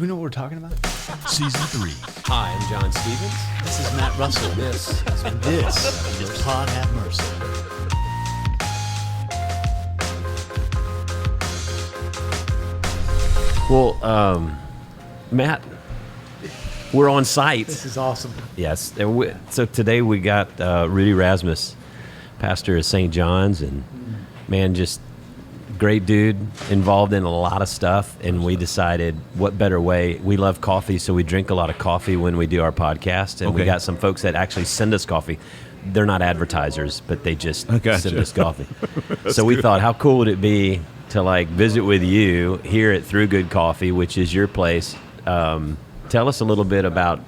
Do we know what we're talking about? Season 3. Hi, I'm John Stevens. This is Matt Russell. This is Pod Have Mercy. Well, Matt, we're on site. This is awesome. Yes. So today we got Rudy Rasmus, pastor of St. John's, and man, just great dude, involved in a lot of stuff. And we decided what better way. We love coffee, so we drink a lot of coffee when we do our podcast. And we got some folks that actually send us coffee. They're not advertisers, but they just send us coffee. So we thought, how cool would it be to like visit with you here at Throughgood Coffee, which is your place. Tell us a little bit about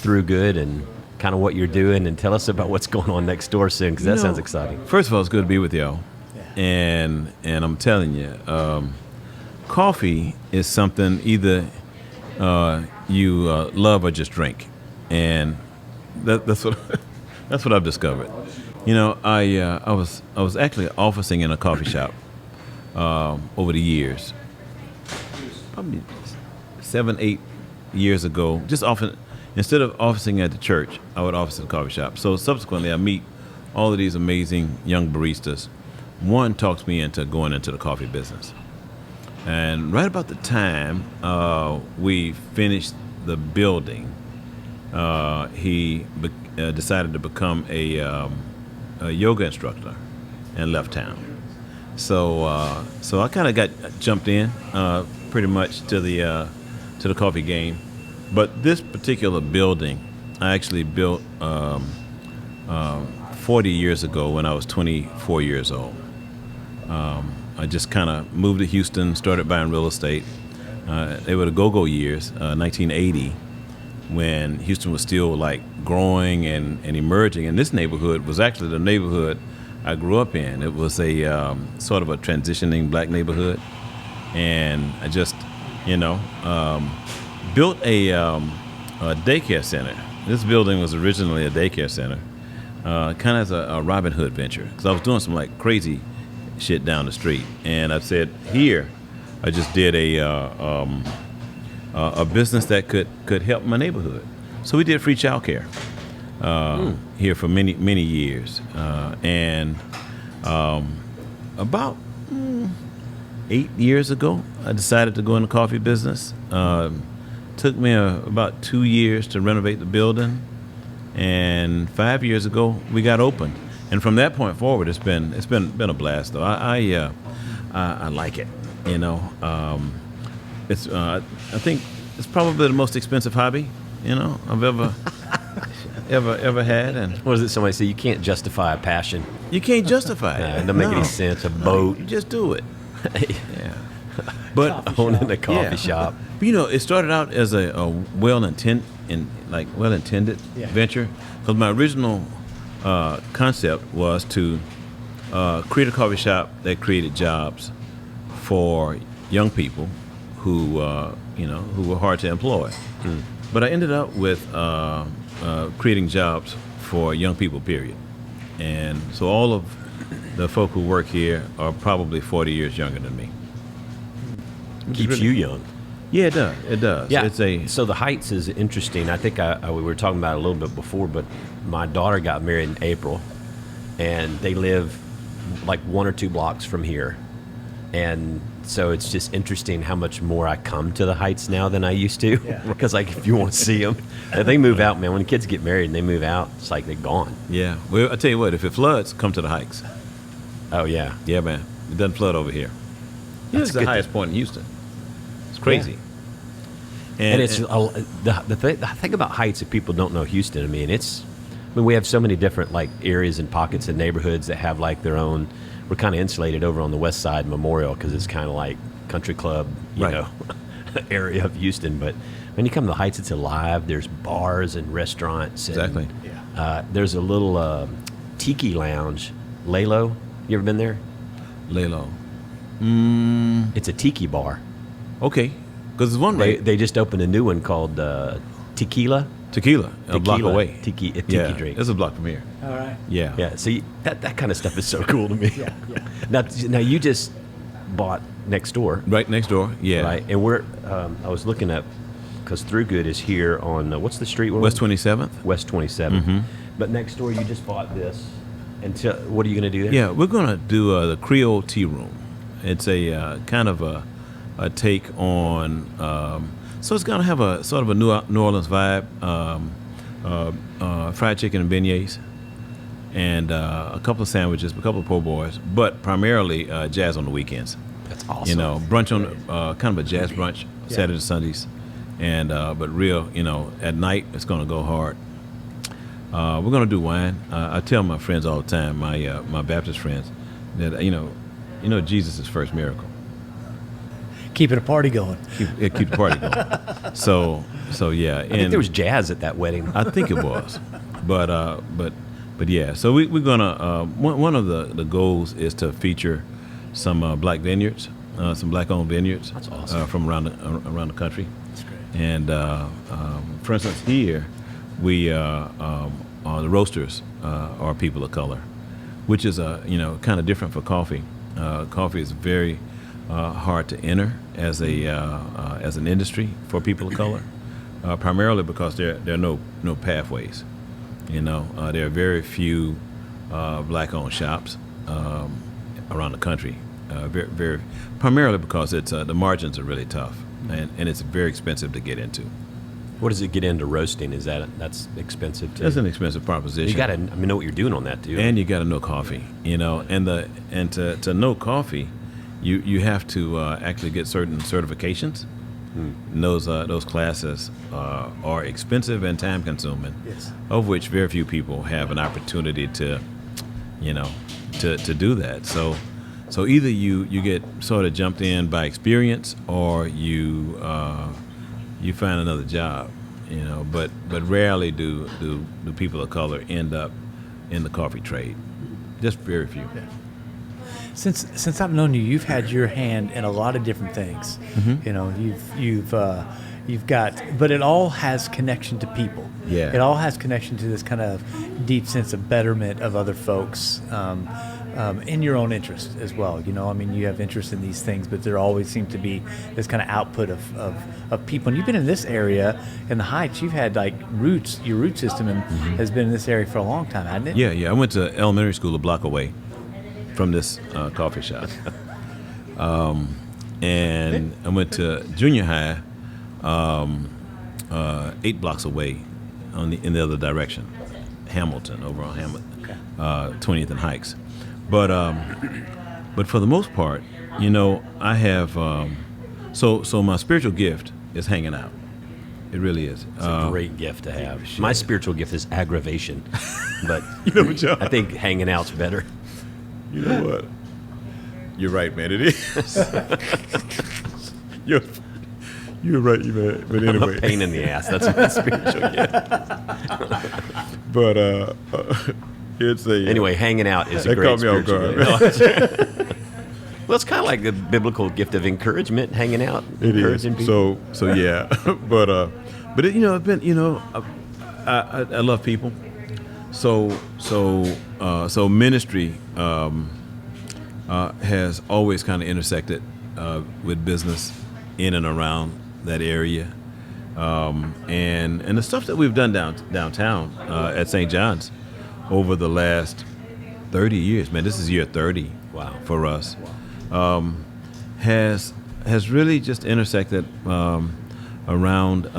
Throughgood and kind of what you're doing, and tell us about what's going on next door soon, because that sounds exciting. First of all, it's good to be with y'all. And I'm telling you, coffee is something either you love or just drink, and that's what that's what I've discovered. You know, I was actually officing in a coffee shop over the years, probably 7-8 years ago. Just often, instead of officing at the church, I would office at a coffee shop. So subsequently, I meet all of these amazing young baristas. One talks me into going into the coffee business. And right about the time we finished the building, he decided to become a yoga instructor and left town. So I kind of got jumped in pretty much to the coffee game. But this particular building, I actually built 40 years ago when I was 24 years old. I just kind of moved to Houston, started buying real estate. They were the go-go years, 1980, when Houston was still like growing and emerging. And this neighborhood was actually the neighborhood I grew up in. It was a sort of a transitioning black neighborhood. And I just, built a daycare center. This building was originally a daycare center, kind of as a Robin Hood venture, because I was doing some like crazy shit down the street. And I said, here, I just did a business that could help my neighborhood. So we did free childcare here for many years. And about 8 years ago, I decided to go in the coffee business. Took me about 2 years to renovate the building, and 5 years ago we got open. And from that point forward, it's been a blast. Though I like it. It's I think it's probably the most expensive hobby I've ever had. And What is it? Somebody say you can't justify a passion. you can't justify it. It doesn't make any sense. A boat. You just do it. Yeah. But Owning a coffee shop. But, it started out as a well-intended venture, because my original concept was to create a coffee shop that created jobs for young people who were hard to employ. But I ended up with creating jobs for young people, period. And so all of the folk who work here are probably 40 years younger than me. Keeps you young. Yeah, it does. It does. Yeah. So the Heights is interesting. I think we were talking about it a little bit before, but my daughter got married in April, and they live like 1 or 2 blocks from here. And so it's just interesting how much more I come to the Heights now than I used to. Yeah. Because like if you want to see them, they move out, man. When kids get married and they move out, it's like they're gone. yeah. Well, I tell you what, if it floods, come to the Heights. Oh yeah. Yeah, man. It doesn't flood over here. It's the good. highest point in Houston. It's crazy. And it's the thing about Heights that people don't know Houston. I mean, we have so many different like areas and pockets and neighborhoods that have like their own. We're kind of insulated over on the west side, Memorial, because it's kind of like country club, area of Houston. But when you come to the Heights, it's alive. There's bars and restaurants. And, Exactly. there's a little tiki lounge, Lalo. You ever been there? Lalo. It's a tiki bar. Okay. Because there's one right. They just opened a new one called Tequila. Tequila. A block away. Tiki drink. It's a block from here. All right. Yeah. Yeah. See, that kind of stuff is so cool to me. Yeah. Now you just bought next door. Right next door. Yeah. Right, and I was looking up because Throughgood is here on what's the street? West 27th. West 27th. But next door, you just bought this. And what are you going to do there? Yeah, we're going to do the Creole Tea Room. It's a kind of a take on. So it's going to have a sort of a New Orleans vibe. Fried chicken and beignets, and a couple of sandwiches, a couple of po' boys, but primarily jazz on the weekends. That's awesome. You know, brunch on kind of a jazz brunch, Saturdays, Sundays, and but real, at night it's going to go hard. We're going to do wine. I tell my friends all the time, my Baptist friends, that Jesus is first miracle. Keeping a party going. Keep the party going. So yeah. I think there was jazz at that wedding. I think it was, but yeah. So we're gonna one of the goals is to feature some black vineyards, some black-owned vineyards. That's awesome. From around the country. That's great. And for instance, here we the roasters are people of color, which is kind of different for coffee. Coffee is very hard to enter as an industry for people of color, primarily because there are no pathways. There are very few black-owned shops around the country. Very primarily because it's the margins are really tough, and it's very expensive to get into. What does it get into roasting? That's expensive too? That's an expensive proposition. You got to know what you're doing on that too. And you got to know coffee, and to know coffee, you have to actually get certain certifications. And those classes are expensive and time consuming. Yes. Of which very few people have an opportunity to do that. So either you get sort of jumped in by experience, or you find another job. But rarely do people of color end up in the coffee trade. Just very few. Yeah. Since I've known you, you've had your hand in a lot of different things. You've got, but it all has connection to people. Yeah. It all has connection to this kind of deep sense of betterment of other folks, in your own interest as well. You have interest in these things, but there always seems to be this kind of output of people. And you've been in this area in the Heights. You've had roots. Your root system has been in this area for a long time, hasn't it? Yeah. I went to elementary school a block away from this coffee shop. And I went to junior high 8 blocks away in the other direction, Hamilton, over on Hamilton, Okay. 20th and Hikes. But for the most part, I have, so my spiritual gift is hanging out. It really is. It's a great gift to have. My spiritual gift is aggravation, but John? I think hanging out's better. You know what? You're right, man. It is. You're right, man. But I'm anyway. a pain in the ass. That's my spiritual gift. But it's a. Anyway, hanging out is a That great caught me off spiritual guard. gift. Well, it's kind of like the biblical gift of encouragement, hanging out, It is. encouraging people. So yeah. but it's been I love people. So ministry has always kind of intersected with business in and around that area, and the stuff that we've done downtown at St. John's over the last 30 years. Man, this is year 30. Wow. For us. Has really just intersected around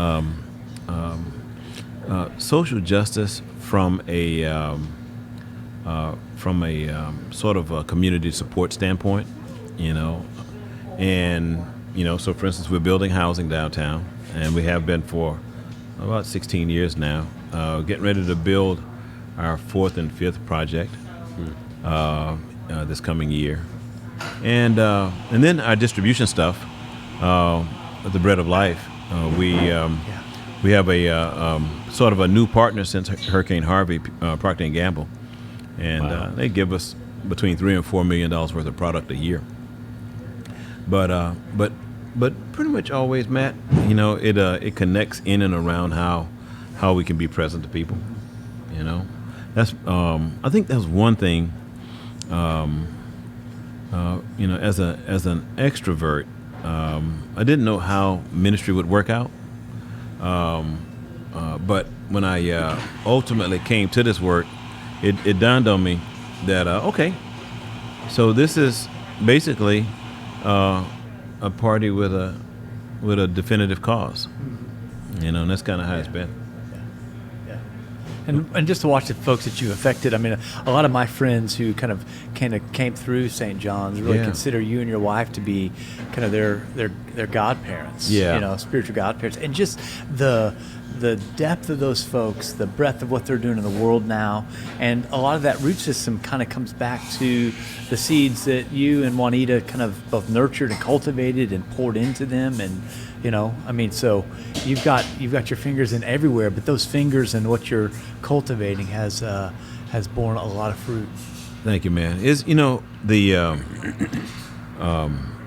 social justice from a sort of a community support standpoint, and so for instance, we're building housing downtown, and we have been for about 16 years now, getting ready to build our 4th and 5th project this coming year. And then our distribution stuff, the Bread of Life. We have a sort of a new partner since Hurricane Harvey, Procter & Gamble, and Wow. they give us between $3 and $4 million worth of product a year. But pretty much always, Matt, it connects in and around how we can be present to people. That's I think that's one thing. as an extrovert, I didn't know how ministry would work out. But when I ultimately came to this work, it dawned on me that okay, so this is basically a party with a definitive cause, and that's kind of how it's been. And just to watch the folks that you affected, I mean, a lot of my friends who kind of came through St. John's really consider you and your wife to be kind of their godparents, spiritual godparents, and just the depth of those folks, the breadth of what they're doing in the world now, and a lot of that root system kind of comes back to the seeds that you and Juanita kind of both nurtured and cultivated and poured into them, and so you've got your fingers in everywhere, but those fingers and what you're cultivating has borne a lot of fruit. Thank you, man.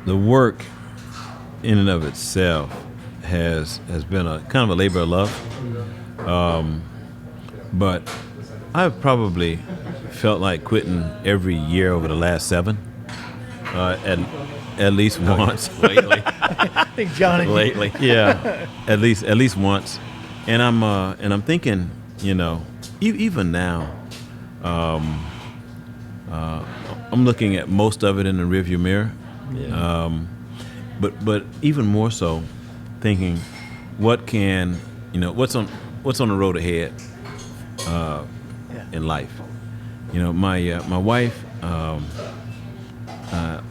The work in and of itself has been a kind of a labor of love, but I've probably felt like quitting every year over the last 7, at least once. Lately. I think Johnny. Lately. Yeah, at least once, and I'm thinking, even now, I'm looking at most of it in the rearview mirror, but even more so, thinking, what's on the road ahead in life. My wife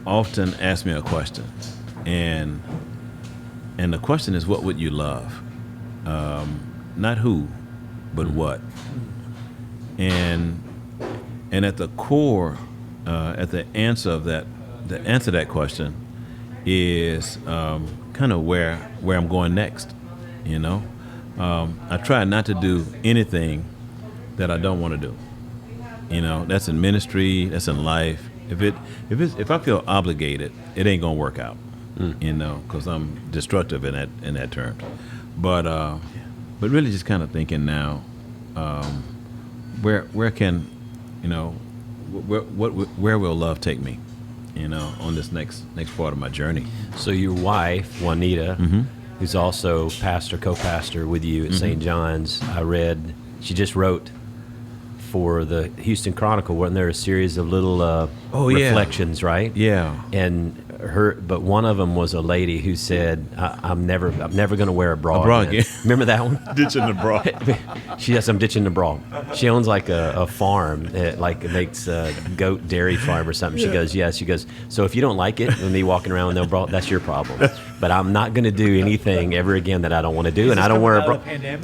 often asks me a question, and the question is, what would you love? Not who, but what. And at the core, at the answer of that, the answer to that question is kind of where I'm going next. I try not to do anything that I don't want to do. That's in ministry, that's in life. If I feel obligated, it ain't gonna work out. Because I'm destructive in that term. But really just kind of thinking now, where can, where will love take me, on this next part of my journey. So your wife, Juanita, who's also co-pastor with you at St. John's, I read, she just wrote for the Houston Chronicle, wasn't there a series of little reflections, right? Yeah. And but one of them was a lady who said, I'm never going to wear a bra again. Remember that one? Ditching the bra. She says, I'm ditching the bra. She owns like a farm, it makes a goat dairy farm or something. She goes, yes. She goes, so if you don't like it, with me walking around with no bra, that's your problem. But I'm not going to do anything ever again that I don't want to do, and I don't wear a bra.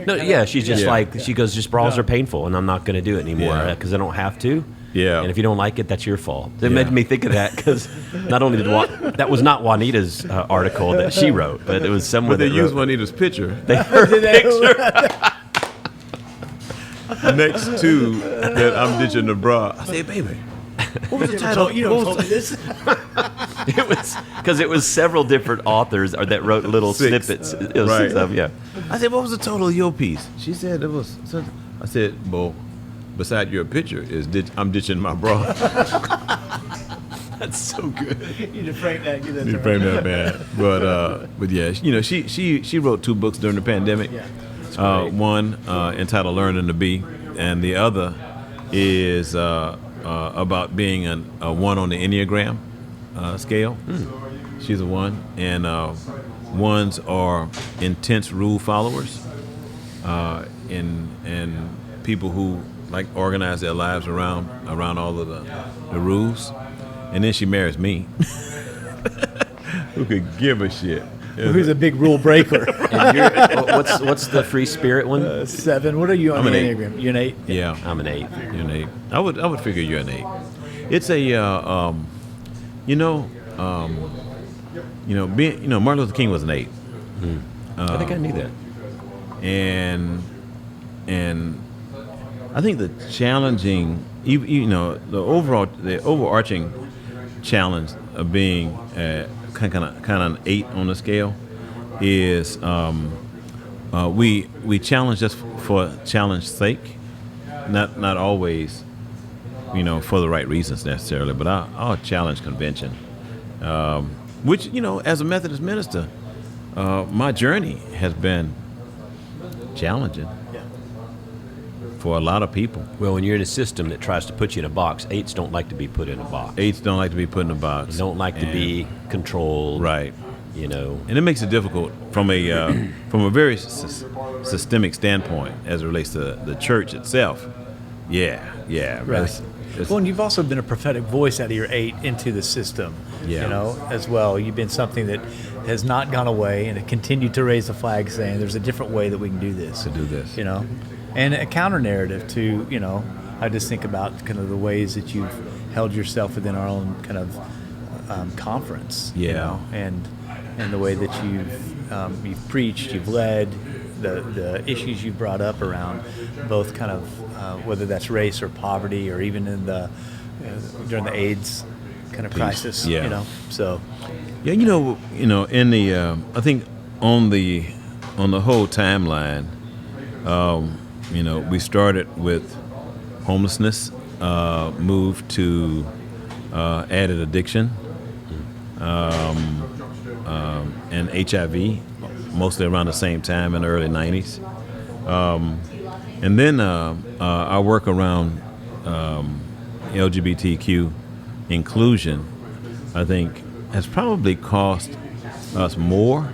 No, yeah, she's just she goes, just bras are painful, and I'm not going to do it anymore because I don't have to. Yeah. And if you don't like it, that's your fault. It made me think of that because not only that was not Juanita's article that she wrote, but it was someone. But they that used wrote, Juanita's picture her picture next to that I'm ditching the bra. I say, baby, what was the title? You don't told me this. It was because it was several different authors that wrote little 6. snippets. It was Right. 6 of them, yeah. I said, what was the total of your piece? She said it was. I said, well, beside your picture is I'm ditching my bra. That's so good. You need to frame that. Get that You frame that bad, but yeah, she wrote 2 books during the pandemic. Yeah. One entitled "Learning to Be," and the other is about being a 1 on the Enneagram scale. She's a 1, and 1s are intense rule followers, and people who like organize their lives around all of the rules. And then she marries me, who could give a shit. Who's a big rule breaker? And what's the free spirit one? 7. What are you on I'm the an 8. Enneagram? You're an 8? Yeah, I'm an 8. you're an 8. I would figure you're an 8. It's a Martin Luther King was an 8. I think I knew that. And I think the challenging, the overarching challenge of being kind of an 8 on the scale is we challenge just for challenge's sake, not always for the right reasons necessarily, but I'll challenge convention, which, as a Methodist minister, my journey has been challenging for a lot of people. Well, when you're in a system that tries to put you in a box, eights don't like to be put in a box. Eights don't like to be put in a box. They don't like to be controlled. Right. And it makes it difficult from a very systemic standpoint as it relates to the church itself. Yeah. Right. Well, and you've also been a prophetic voice out of your 8 into the system, as well. You've been something that has not gone away and continued to raise the flag saying there's a different way that we can do this. And a counter narrative to, I just think about kind of the ways that you've held yourself within our own kind of conference, and the way that you've preached, you've led, the issues you brought up around both kind of whether that's race or poverty or even in the during the AIDS kind of crisis, So in the I think on the whole timeline, we started with homelessness, moved to added addiction, and HIV, mostly around the same time in the early 90s. And then our work around LGBTQ inclusion, I think, has probably cost us more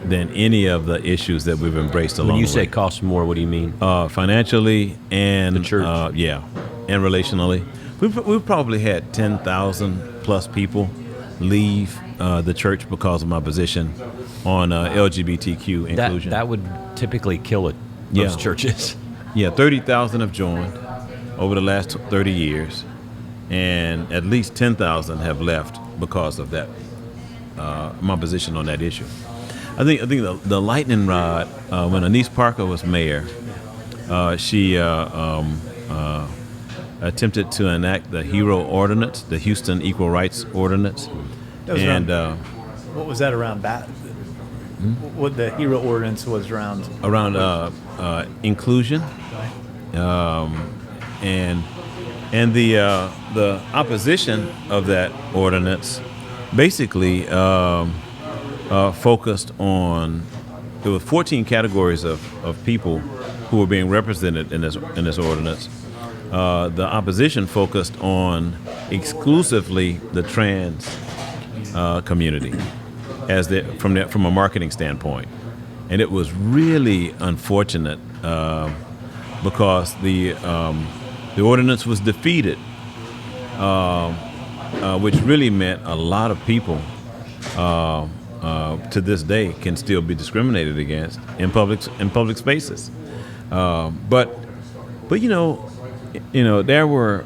than any of the issues that we've embraced along the way. When you say cost more, what do you mean? Financially and the church, and relationally. We've probably had 10,000 plus people leave the church because of my position on LGBTQ inclusion. That would typically kill most churches. 30,000 have joined over the last 30 years, and at least 10,000 have left because of that, my position on that issue. I think the lightning rod, when Anise Parker was mayor, she attempted to enact the HERO Ordinance, the Houston Equal Rights Ordinance. What was that around? What the HERO Ordinance was around? Around inclusion, and the opposition of that ordinance basically focused on, there were 14 categories of people who were being represented in this ordinance. The opposition focused on exclusively the trans community from a marketing standpoint, and it was really unfortunate because the ordinance was defeated, which really meant a lot of people to this day can still be discriminated against in public spaces. But there were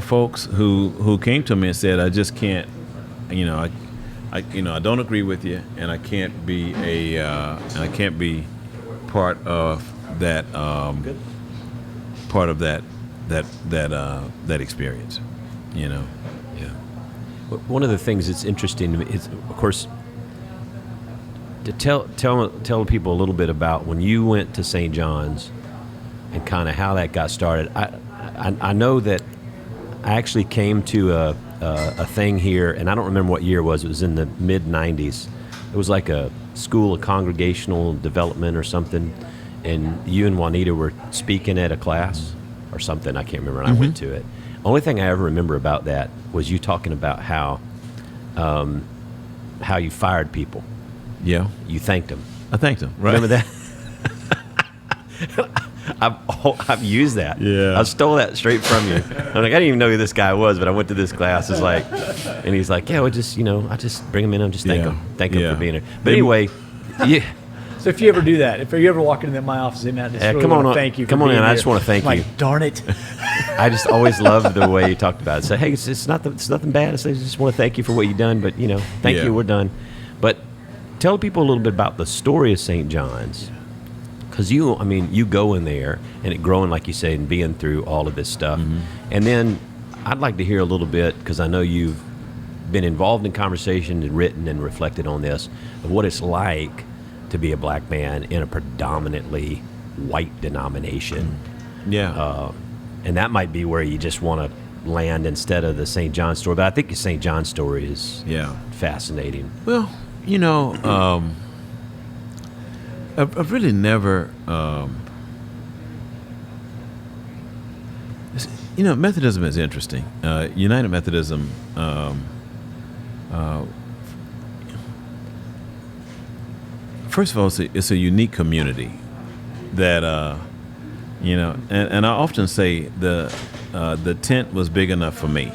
folks who came to me and said, I just can't, I don't agree with you, and I can't be part of that that experience, Yeah. One of the things that's interesting to me is, of course, to tell people a little bit about when you went to St. John's and kind of how that got started. I know that I actually came to a thing here, and I don't remember what year it was. It was in the mid-'90s. It was like a school of congregational development or something, and you and Juanita were speaking at a class or something. I can't remember, and I went to it. Only thing I ever remember about that was you talking about how you fired people. Yeah. You thanked them. I thanked them. Right. Remember that? I've used that. Yeah. I stole that straight from you. I'm like, I didn't even know who this guy was, but I went to this class. It's like, and he's like, yeah, I just bring him in and just thank him for being here. But anyway, yeah. So if you ever do that, if you ever walk into my office, man, I just really want to thank you. Come on in. I just want to thank you. Like, darn it. I just always loved the way you talked about it. Say, hey, it's nothing bad. I just want to thank you for what you've done, but thank you. We're done. But tell people a little bit about the story of St. John's. Because you go in there and it growing, like you say, and being through all of this stuff. Mm-hmm. And then I'd like to hear a little bit, because I know you've been involved in conversation and written and reflected on this, of what it's like to be a black man in a predominantly white denomination. Yeah. And that might be where you just want to land instead of the St. John story. But I think the St. John story is fascinating. Well, I've really never, Methodism is interesting. United Methodism, first of all, it's a unique community that, and I often say the tent was big enough for me.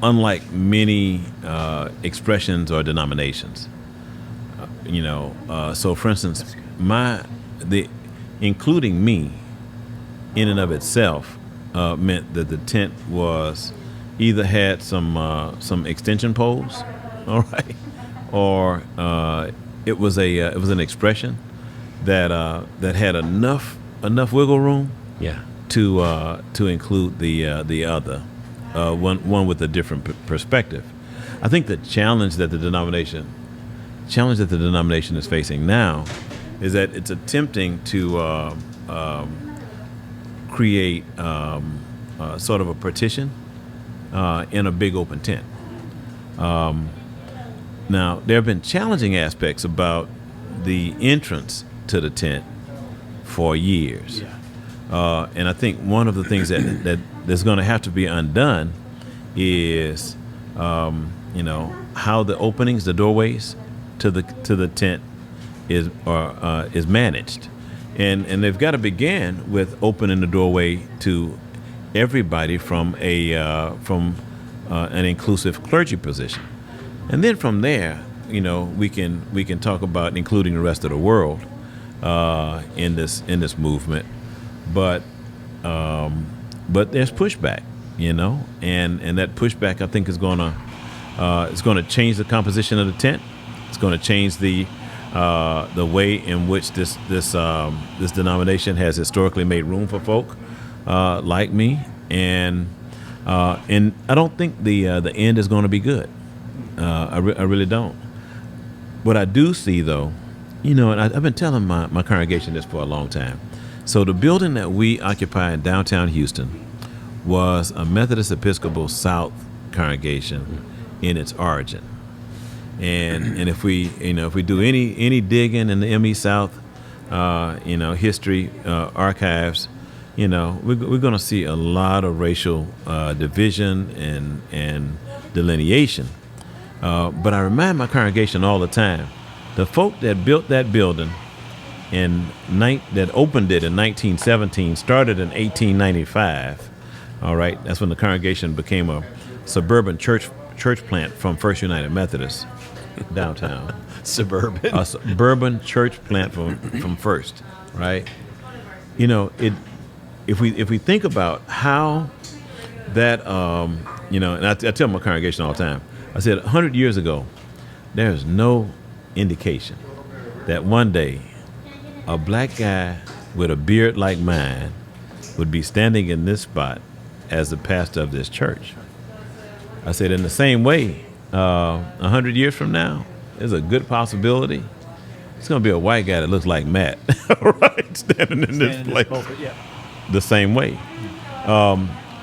Unlike many expressions or denominations, so for instance, including me, in and of itself, meant that the tent was either had some extension poles, all right, or it was an expression that had enough wiggle room, to include the other, one with a different perspective. I think the challenge that the denomination is facing now is that it's attempting to create sort of a partition in a big open tent. Now, there have been challenging aspects about the entrance to the tent for years. And I think one of the things that's going to have to be undone is, how the openings, the doorways to the tent is managed. And they've got to begin with opening the doorway to everybody from an inclusive clergy position. And then from there, we can talk about including the rest of the world in this movement. But there's pushback, and that pushback, I think, is going to change the composition of the tent. It's going to change the way in which this denomination has historically made room for folk like me, and I don't think the end is going to be good. I really don't. What I do see, though, and I've been telling my congregation this for a long time. So the building that we occupy in downtown Houston was a Methodist Episcopal South congregation in its origin. And if we do any digging in the ME South, history archives, we're going to see a lot of racial division and delineation. But I remind my congregation all the time, the folk that built that building that opened it in 1917 started in 1895. All right, that's when the congregation became a suburban church plant from First United Methodist downtown. A suburban church plant from First, right? If we think about how that, and I tell my congregation all the time, I said 100 years ago, there's no indication that one day a black guy with a beard like mine would be standing in this spot as the pastor of this church. I said, in the same way, 100 years from now, there's a good possibility it's going to be a white guy that looks like Matt, right, standing in this place. The same way.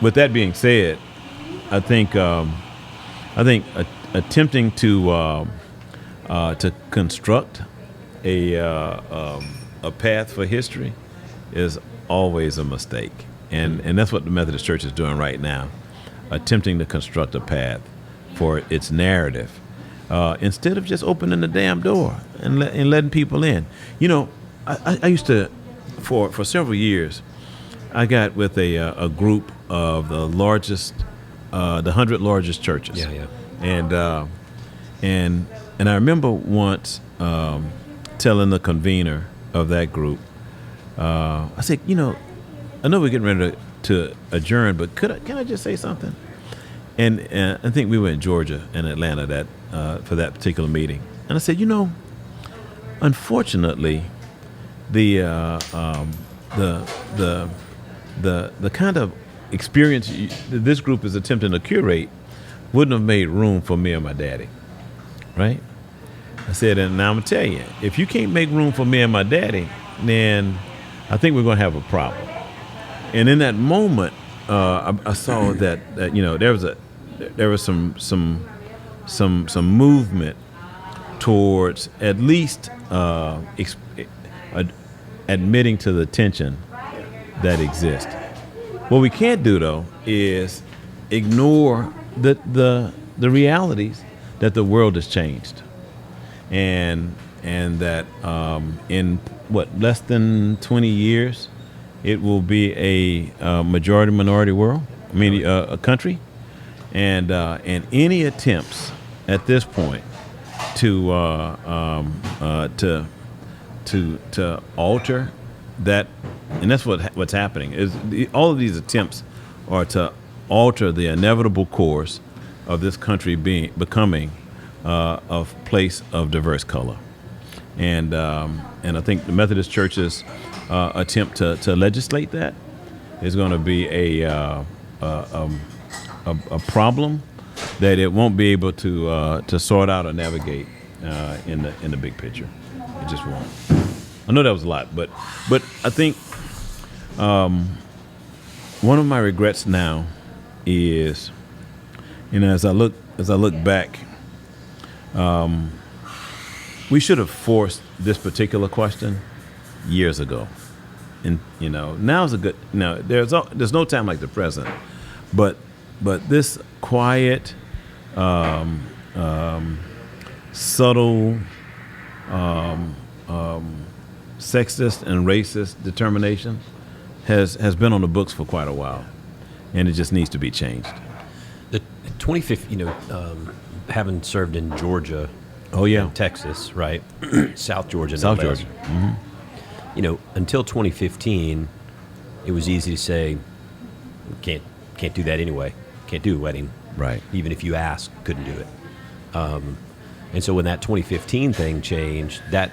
With that being said, I think attempting to construct a path for history is always a mistake, and that's what the Methodist Church is doing right now, attempting to construct a path for its narrative, instead of just opening the damn door and letting people in. I used to, for several years, I got with a group of the largest, the 100 largest churches. And I remember once telling the convener of that group, I said, I know we're getting ready to adjourn, but can I just say something? And I think we were in Georgia and Atlanta for that particular meeting. And I said, unfortunately, the kind of experience this group is attempting to curate wouldn't have made room for me and my daddy, right? I said, and now I'm gonna tell you, if you can't make room for me and my daddy, then I think we're gonna have a problem. And in that moment, I saw that there was some movement towards at least admitting to the tension that exists. What we can't do though is ignore the realities that the world has changed, and that in less than 20 years, it will be a majority minority world. I mean, a country, and any attempts at this point to alter that, and that's what's happening is all of these attempts are to alter the inevitable course of this country becoming a place of diverse color, and I think the Methodist Church's attempt to legislate that is going to be a problem that it won't be able to sort out or navigate in the big picture. It just won't. I know that was a lot, but I think one of my regrets now is, as I look back, we should have forced this particular question years ago, and now's a good. There's no time like the present, but this quiet, subtle, sexist and racist determination has been on the books for quite a while, and it just needs to be changed. The 2015, having served in Georgia, and Texas, right, South Georgia, South no less. Georgia. Mm-hmm. Until 2015, it was easy to say, can't do that anyway. Can't do a wedding, Right. even if you asked, couldn't do it. And so when that 2015 thing changed, that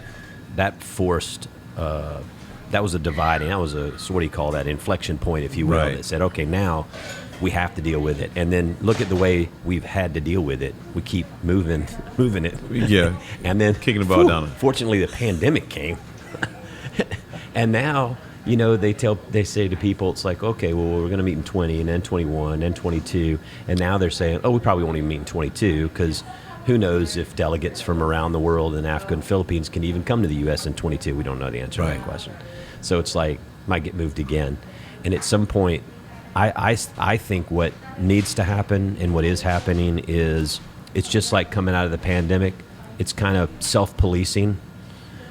forced, that was a dividing, that was so what do you call that, inflection point, if you will, Right. that said, okay, now we have to deal with it. And then look at the way we've had to deal with it. We keep moving it. Yeah. And then Kicking the ball down. Fortunately, the pandemic came. And now, they say to people, it's like, okay, well, we're going to meet in 20 and then 21 and 22. And now they're saying, oh, we probably won't even meet in 22 because who knows if delegates from around the world in Africa and Philippines can even come to the U.S. in 22. We don't know the answer to that question. So it's like, might get moved again. And at some point, I think what needs to happen and what is happening is it's just like coming out of the pandemic. It's kind of self-policing.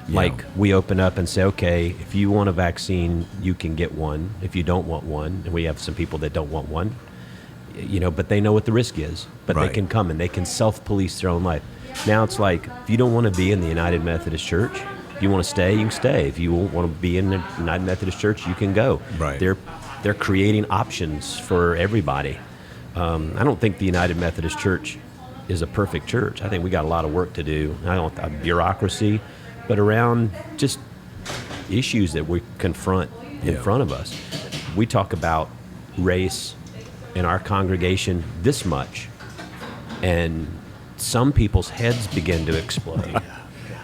Yeah. Like we open up and say, okay, if you want a vaccine, you can get one. If you don't want one, and we have some people that don't want one, but they know what the risk is. But Right. they can come and they can self-police their own life. Now it's like, if you don't want to be in the United Methodist Church, if you want to stay, you can stay. If you want to be in the United Methodist Church, you can go. Right. They're creating options for everybody. I don't think the United Methodist Church is a perfect church. I think we got a lot of work to do. I don't bureaucracy, but around just issues that we confront in front of us. We talk about race in our congregation this much, and some people's heads begin to explode.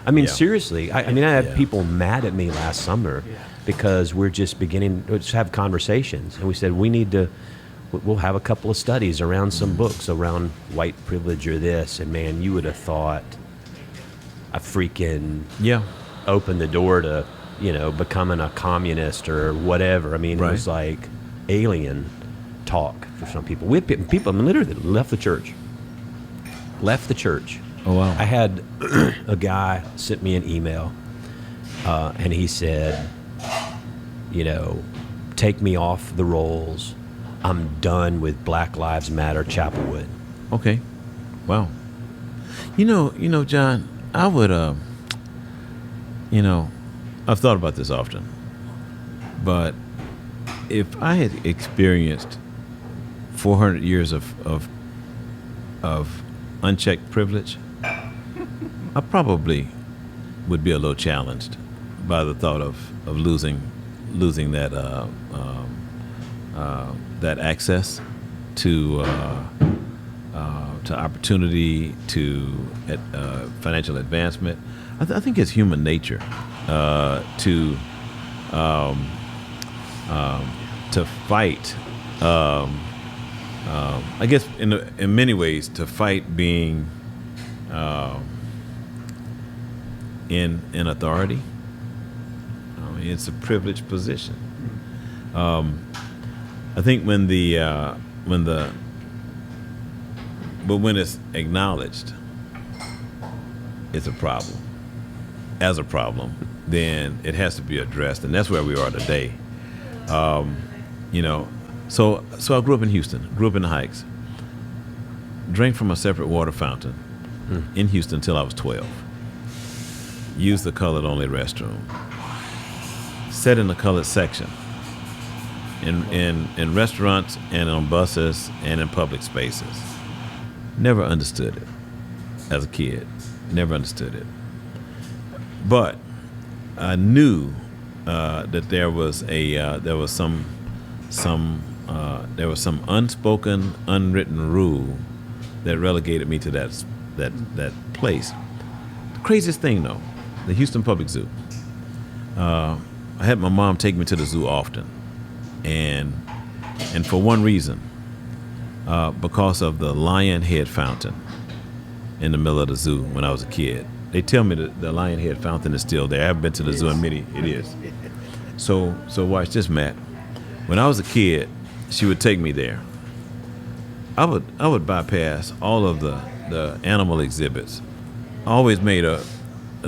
I mean, seriously. I had people mad at me last summer because we're just beginning to just have conversations, and we said we'll have a couple of studies around some books around white privilege or this, and man, you would have thought I freaking opened the door to becoming a communist or whatever. I mean, It was like alien talk for some people. We had people literally left the church. Oh, wow. I had a guy sent me an email, and he said, take me off the rolls. I'm done with Black Lives Matter Chapelwood. Okay. Wow. John, I would, I've thought about this often, but if I had experienced 400 years of unchecked privilege, I probably would be a little challenged by the thought of losing that that access to opportunity, to financial advancement. I think it's human nature to to fight. I guess in many ways to fight being in authority. I mean, it's a privileged position. I think when it's acknowledged, it's a problem. As a problem, then it has to be addressed, and that's where we are today. So I grew up in Houston, grew up in the Heights, drank from a separate water fountain in Houston until I was 12. Used the colored-only restroom. Sat in the colored section in restaurants and on buses and in public spaces. Never understood it as a kid. Never understood it. But I knew that there was some unspoken, unwritten rule that relegated me to that place. The craziest thing, though, the Houston Public Zoo. I had my mom take me to the zoo often, and for one reason, because of the lion head fountain in the middle of the zoo when I was a kid. They tell me that the lion head fountain is still there. I haven't been to the zoo in many. It is. So watch this, Matt. When I was a kid, she would take me there. I would bypass all of the animal exhibits. I always made a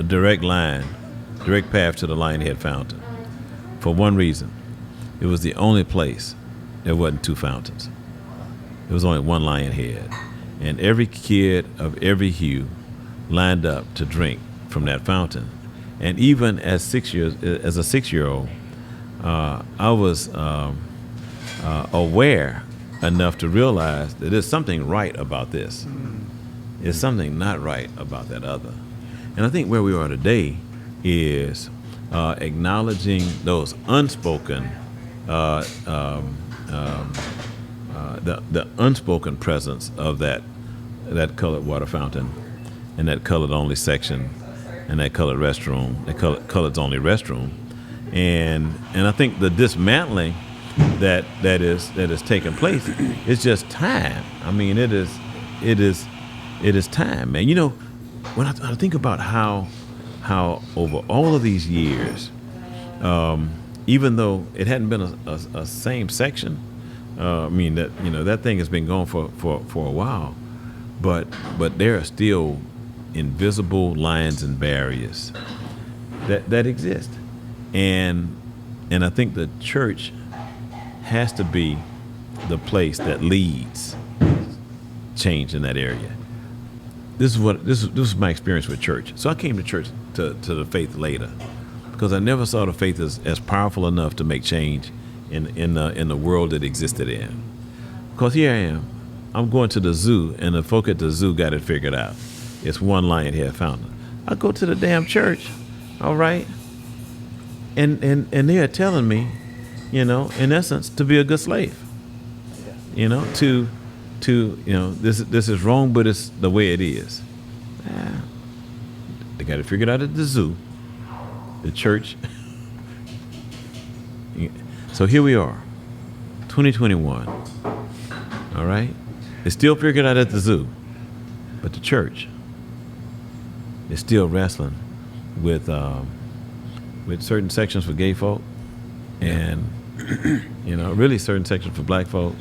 direct path to the lion head fountain. For one reason, it was the only place there wasn't two fountains. There was only one lion head, and every kid of every hue lined up to drink from that fountain. And even as a 6-year-old, I was aware enough to realize that there's something right about this. There's something not right about that other. And I think where we are today is acknowledging those unspoken, the unspoken presence of that colored water fountain and that colored only section and that colored restroom, that colored only restroom. And I think the dismantling that is taking place is just time. I mean, it is time, man. You know, when I think about how over all of these years, even though it hadn't been a same section, I mean that thing has been going for a while, but there are still invisible lines and barriers that exist, and I think the church has to be the place that leads change in that area. This is my experience with church. So I came to church to the faith later, because I never saw the faith as powerful enough to make change in the world it existed in. Because here I am, I'm going to the zoo, and the folk at the zoo got it figured out. It's one lion head fountain. I go to the damn church, all right, and they are telling me, in essence, to be a good slave. To this is wrong, but it's the way it is. They got it figured out at the zoo, the church. So here we are, 2021. All right, it's still figured out at the zoo, but the church is still wrestling with certain sections for gay folk, and really certain sections for black folk,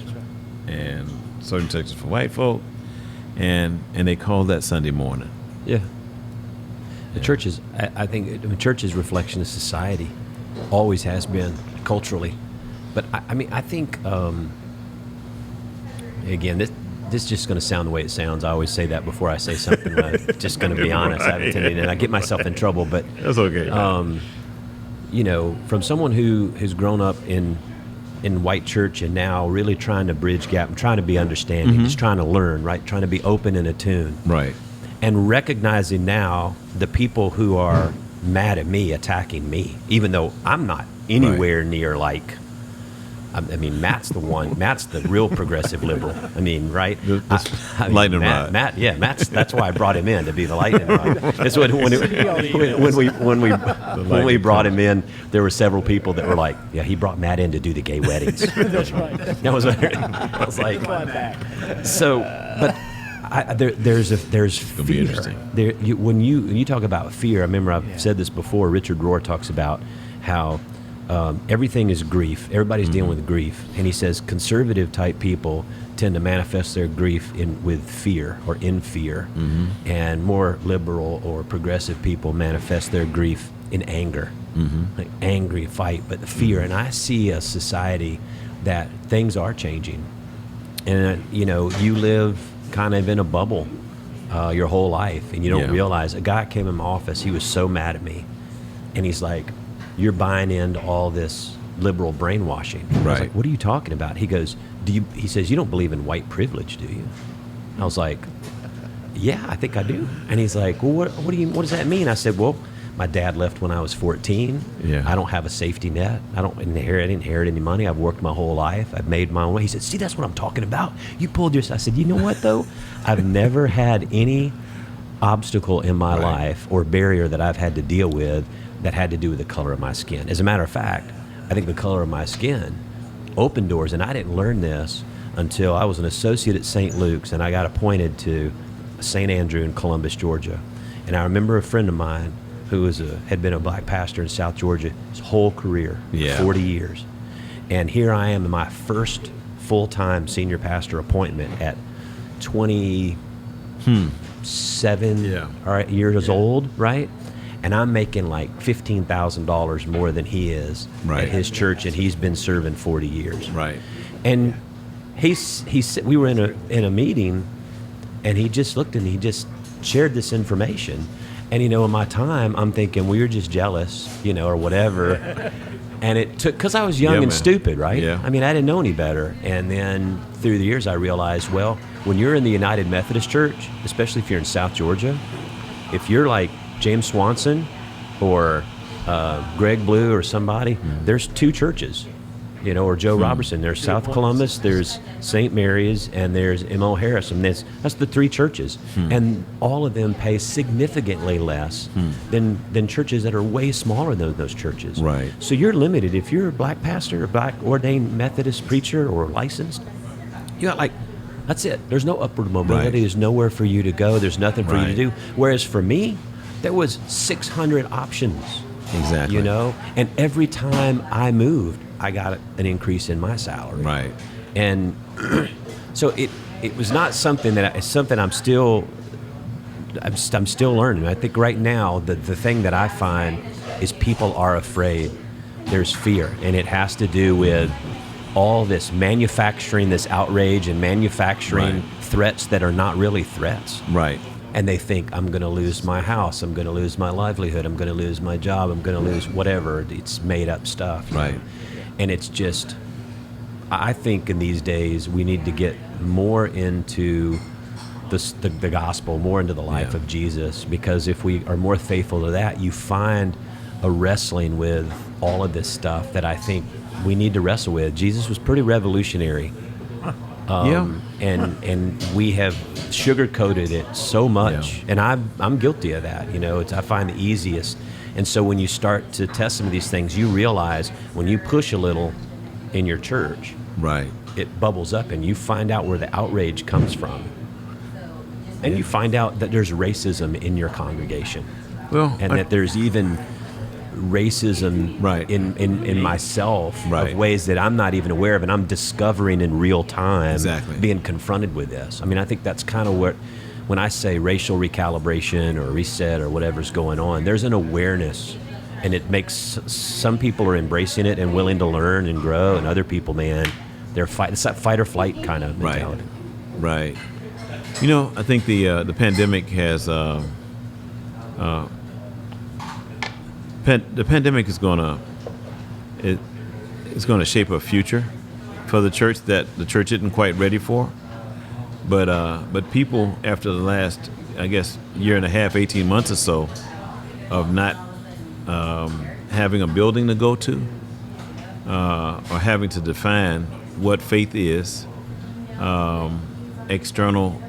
and certain sections for white folk, and they call that Sunday morning. Yeah. The church is, I think, the church is a reflection of society, always has been culturally. But I think, again, this is just going to sound the way it sounds. I always say that before I say something. I'm just going to be honest. I have a tendency, and I get myself in trouble. But that's okay. From someone who has grown up in white church and now really trying to bridge gap and trying to be understanding, just trying to learn, right? Trying to be open and attuned. Right. And recognizing now the people who are mad at me, attacking me, even though I'm not anywhere near like I mean, Matt's the one. Matt's the real progressive liberal. I mean, right? I mean, lightning rod. Matt's. That's why I brought him in, to be the lightning rod. That's when we brought him in, there were several people that were like, "Yeah, he brought Matt in to do the gay weddings." That's right. That was. I was like, so, but. There's fear. Be interesting. When you talk about fear, I remember I've said this before. Richard Rohr talks about how everything is grief. Everybody's dealing with grief, and he says conservative type people tend to manifest their grief with fear or in fear, and more liberal or progressive people manifest their grief in anger, like angry fight, but the fear. And I see a society that things are changing, and you live kind of in a bubble your whole life, and you don't realize. A guy came in my office, he was so mad at me, and he's like, "You're buying into all this liberal brainwashing." I was like, "What are you talking about?" He goes, he says, "You don't believe in white privilege, do you?" I was like, "Yeah, I think I do." And he's like, "Well, what does that mean?" I said, "Well, my dad left when I was 14. Yeah. I don't have a safety net. I didn't inherit any money. I've worked my whole life. I've made my own way." He said, "See, that's what I'm talking about. You pulled yours." I said, "You know what, though? I've never had any obstacle in my life or barrier that I've had to deal with that had to do with the color of my skin. As a matter of fact, I think the color of my skin opened doors, and I didn't learn this until I was an associate at St. Luke's, and I got appointed to St. Andrew in Columbus, Georgia. And I remember a friend of mine who had been a black pastor in South Georgia his whole career, 40 years. And here I am in my first full-time senior pastor appointment at 27 years old, right? And I'm making like $15,000 more than he is at his church, and he's been serving 40 years. Right. And we were in a meeting, and he just looked and he just shared this information. And, in my time, I'm thinking we were just jealous, or whatever. And it took, because I was young and stupid, right? Yeah. I mean, I didn't know any better. And then through the years, I realized, well, when you're in the United Methodist Church, especially if you're in South Georgia, if you're like James Swanson or Greg Blue or somebody, there's two churches. Or Joe Robertson. There's South Columbus, there's St. Mary's, and there's M.O. Harris. And that's the three churches. And all of them pay significantly less than churches that are way smaller than those churches. Right. So you're limited. If you're a black pastor, a black ordained Methodist preacher, or licensed, you got that's it. There's no upward mobility. Right. There's nowhere for you to go. There's nothing for you to Right. do. Whereas for me, there was 600 options. Exactly. And every time I moved, I got an increase in my salary. Right. And so it was not something it's something I'm still learning. I think right now the thing that I find is people are afraid. There's fear, and it has to do with all this manufacturing, this outrage, and manufacturing threats that are not really threats. Right. And they think, I'm going to lose my house, I'm going to lose my livelihood, I'm going to lose my job, I'm going to lose whatever. It's made up stuff. Right. And it's just, I think in these days we need to get more into the gospel, more into the life of Jesus, because if we are more faithful to that, you find a wrestling with all of this stuff that I think we need to wrestle with. Jesus was pretty revolutionary. And we have sugar-coated it so much, and I'm guilty of that. I find the easiest. And so when you start to test some of these things, you realize when you push a little in your church, Right. it bubbles up, and you find out where the outrage comes from. And you find out that there's racism in your congregation, and that there's even racism in myself of ways that I'm not even aware of, and I'm discovering in real time, being confronted with this. I mean, I think that's kind of when I say racial recalibration or reset or whatever's going on, there's an awareness, and it makes some people are embracing it and willing to learn and grow, and other people, man, it's that fight or flight kind of mentality. Right. I think the pandemic has the pandemic is gonna shape a future for the church that the church isn't quite ready for. But people, after the last, I guess, year and a half, 18 months or so, of not having a building to go to, are having to define what faith is, external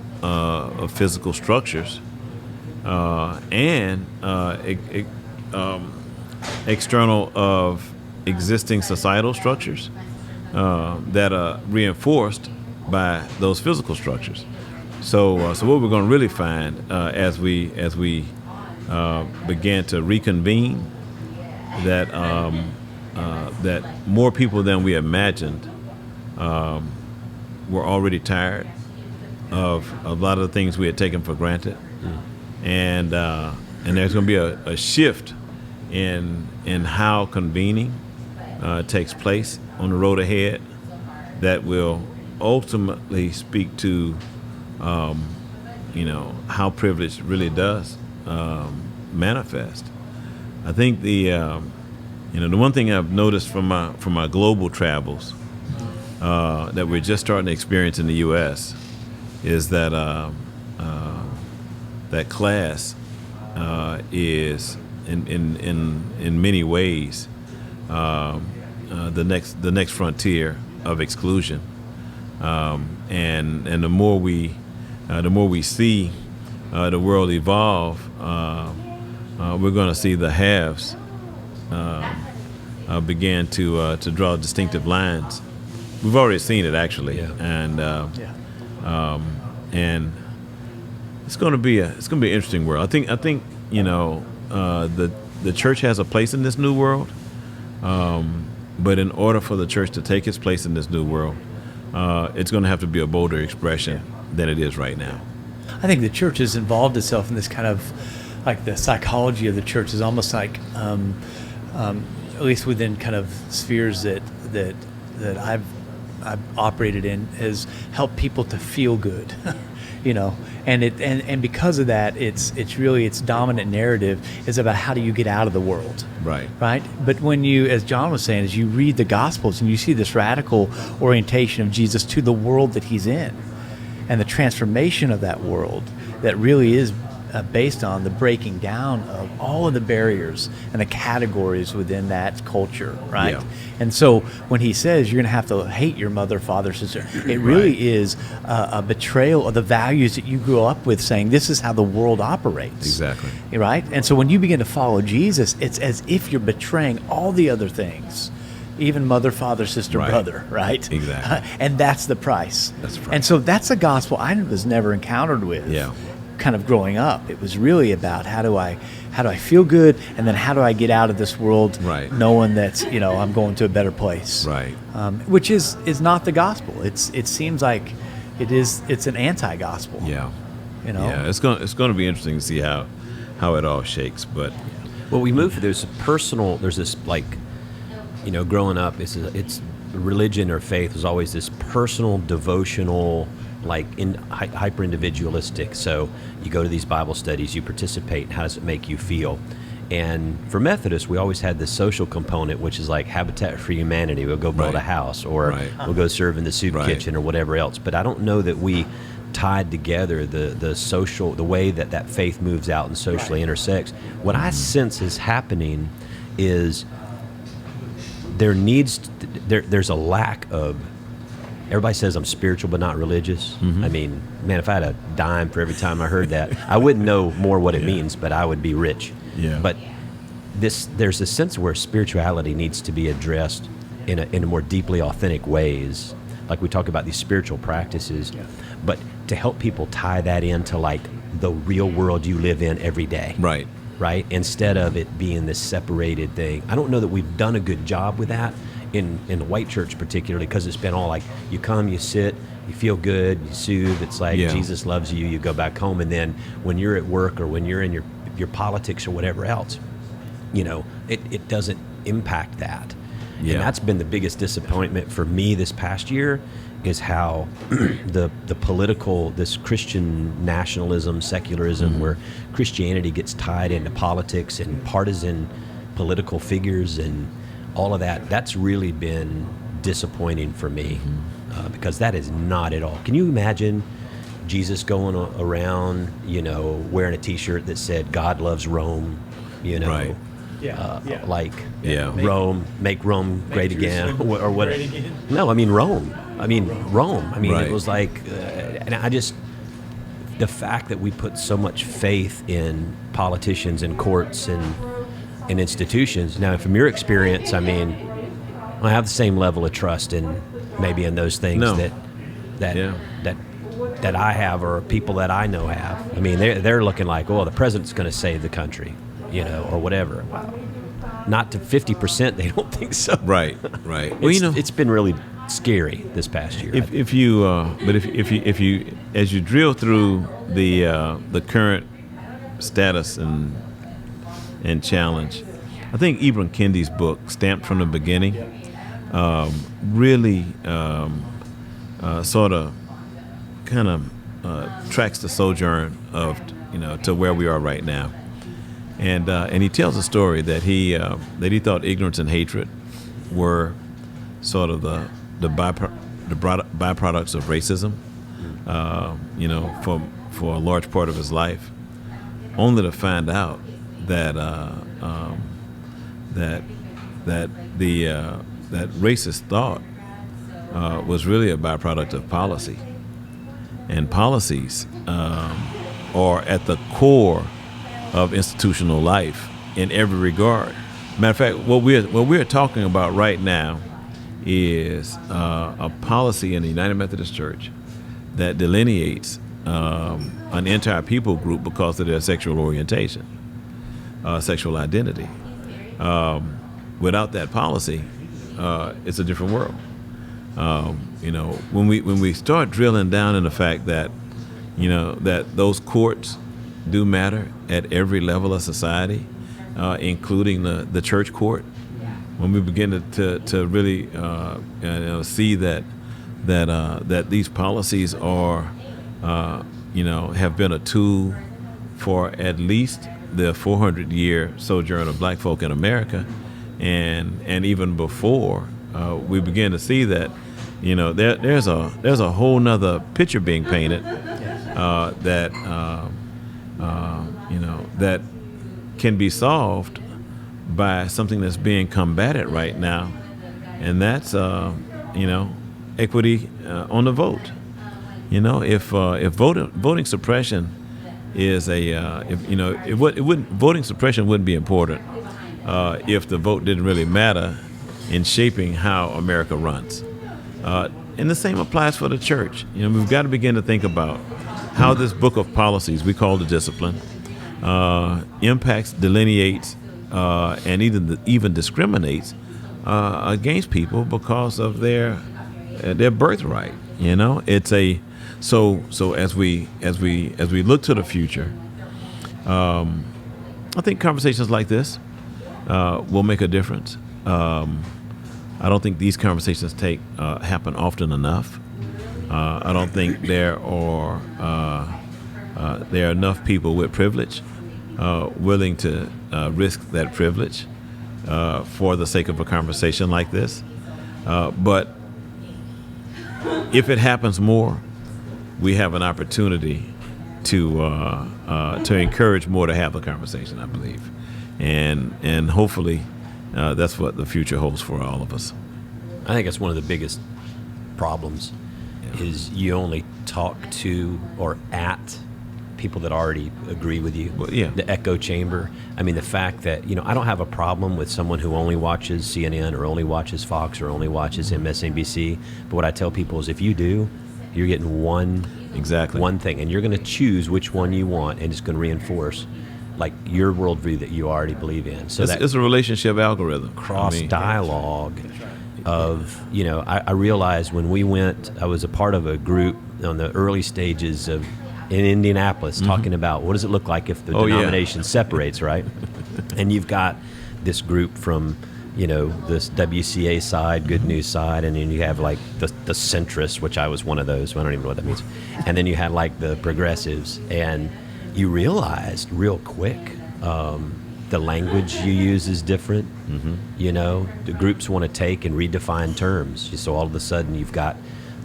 physical structures, and external of existing societal structures that are reinforced by those physical structures. So what we're going to really find as we began to reconvene, that that more people than we imagined were already tired of a lot of the things we had taken for granted, and there's going to be a shift in how convening takes place on the road ahead that will ultimately speak to how privilege really does manifest. I think the one thing I've noticed from my global travels that we're just starting to experience in the U.S. is that that class is in many ways the next frontier of exclusion, and the more we see the world evolve, we're going to see the haves begin to draw distinctive lines. We've already seen it actually, and it's going to be an interesting world. I think the church has a place in this new world, but in order for the church to take its place in this new world, it's going to have to be a bolder expression than it is right now. I think the church has involved itself in this kind of, like, the psychology of the church is almost like, at least within kind of spheres that I've operated in, has helped people to feel good, and because of that, its dominant narrative is about how do you get out of the world, right? But when you, as John was saying, as you read the Gospels and you see this radical orientation of Jesus to the world that he's in, and the transformation of that world that really is based on the breaking down of all of the barriers and the categories within that culture, right? Yeah. And so when he says you're going to have to hate your mother, father, sister, it really is a betrayal of the values that you grew up with, saying this is how the world operates. Exactly. Right? And so when you begin to follow Jesus, it's as if you're betraying all the other things, even mother, father, sister, brother, right? Exactly. And that's the price. That's the price. And so that's a gospel I was never encountered with. Yeah. Kind of growing up, it was really about how do I feel good, and then how do I get out of this world, knowing that I'm going to a better place, right? Which is not the gospel. It seems like it's an anti-gospel. Yeah, it's going to be interesting to see how it all shakes. But we move. There's this growing up, it's religion or faith was always this personal, devotional, hyper individualistic. So you go to these Bible studies, you participate. How does it make you feel? And for Methodists, we always had this social component, which is like Habitat for Humanity. We'll go build a house, or we'll go serve in the soup kitchen, or whatever else. But I don't know that we tied together the social, the way that faith moves out and socially intersects. What I sense is happening is there's a lack of. Everybody says I'm spiritual but not religious. Mm-hmm. I mean, man, if I had a dime for every time I heard that, I wouldn't know more what it means, but I would be rich. Yeah. But there's a sense where spirituality needs to be addressed in a more deeply authentic ways. Like we talk about these spiritual practices, but to help people tie that into the real world you live in every day. Right? Instead of it being this separated thing. I don't know that we've done a good job with that. In the white church particularly, because it's been all you come, you sit, you feel good, you soothe. It's Jesus loves you, you go back home, and then when you're at work or when you're in your politics or whatever else, it doesn't impact that. And that's been the biggest disappointment for me this past year, is how the political, this Christian nationalism, secularism, where Christianity gets tied into politics and partisan political figures and all of that's really been disappointing for me, because that is not at all. Can you imagine Jesus going around, wearing a T-shirt that said "God loves Rome," like Yeah. Rome, make Rome great again, Jerusalem or what? great again. No, I mean Rome. I mean Rome. I mean Right. it was like, and I just the fact that we put so much faith in politicians and courts and institutions. Now, from your experience, I mean, I have the same level of trust in maybe in those things No. that I have or people that I know have. I mean, they're looking like, oh, the president's going to save the country, or whatever. Wow. Not to 50%, they don't think so. Right. Well, It's been really scary this past year. if you as you drill through the current status and challenge, I think Ibram Kendi's book, Stamped from the Beginning, really sort of kind of tracks the sojourn of to where we are right now, and he tells a story that he thought ignorance and hatred were sort of the byproducts of racism, for a large part of his life, only to find out that that racist thought was really a byproduct of policy, and policies are at the core of institutional life in every regard. Matter of fact, what we're talking about right now is a policy in the United Methodist Church that delineates an entire people group because of their sexual orientation, sexual identity. Without that policy, it's a different world. When we start drilling down in the fact that that those courts do matter at every level of society, including the church court. When we begin to really see that these policies are have been a tool for at least the 400-year sojourn of black folk in America, and even before, we begin to see that there's a whole nother picture being painted that that can be solved by something that's being combated right now, and that's equity on the vote. If voting suppression is voting suppression wouldn't be important if the vote didn't really matter in shaping how America runs. And the same applies for the church. We've got to begin to think about how this book of policies we call the discipline impacts, delineates, and even discriminates against people because of their birthright. It's a so as we look to the future, I think conversations like this will make a difference. I don't think these conversations happen often enough. I don't think there are enough people with privilege willing to risk that privilege for the sake of a conversation like this. But if it happens more, we have an opportunity to encourage more to have the conversation, I believe, and hopefully that's what the future holds for all of us. I think that's one of the biggest problems is you only talk to or at people that already agree with you. Well, yeah. The echo chamber. I mean, the fact that, I don't have a problem with someone who only watches CNN or only watches Fox or only watches MSNBC. But what I tell people is if you do, you're getting one thing, and you're going to choose which one you want, and it's going to reinforce like your worldview that you already believe in. So it's a relationship algorithm. Cross dialogue of, I realized when we went, I was a part of a group on the early stages in Indianapolis talking about what does it look like if the denomination separates, right? And you've got this group from, this WCA side, Good News side, and then you have like the centrists, which I was one of those. I don't even know what that means. And then you had like the progressives, and you realized real quick the language you use is different. The groups want to take and redefine terms. So all of a sudden you've got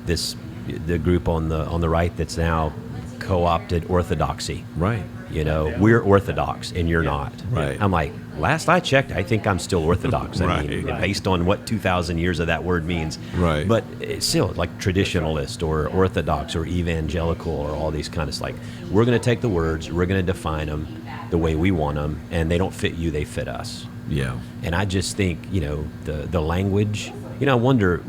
the group on the right that's now co-opted orthodoxy. Right. We're orthodox and you're not. Right. I'm like, last I checked, I think I'm still Orthodox. I mean, Right. based on what 2,000 years of that word means. Right. But it's still like traditionalist or Orthodox or evangelical or all these kind of like, we're going to take the words, we're going to define them the way we want them, and they don't fit you, they fit us. Yeah. And I just think, the language, I wonder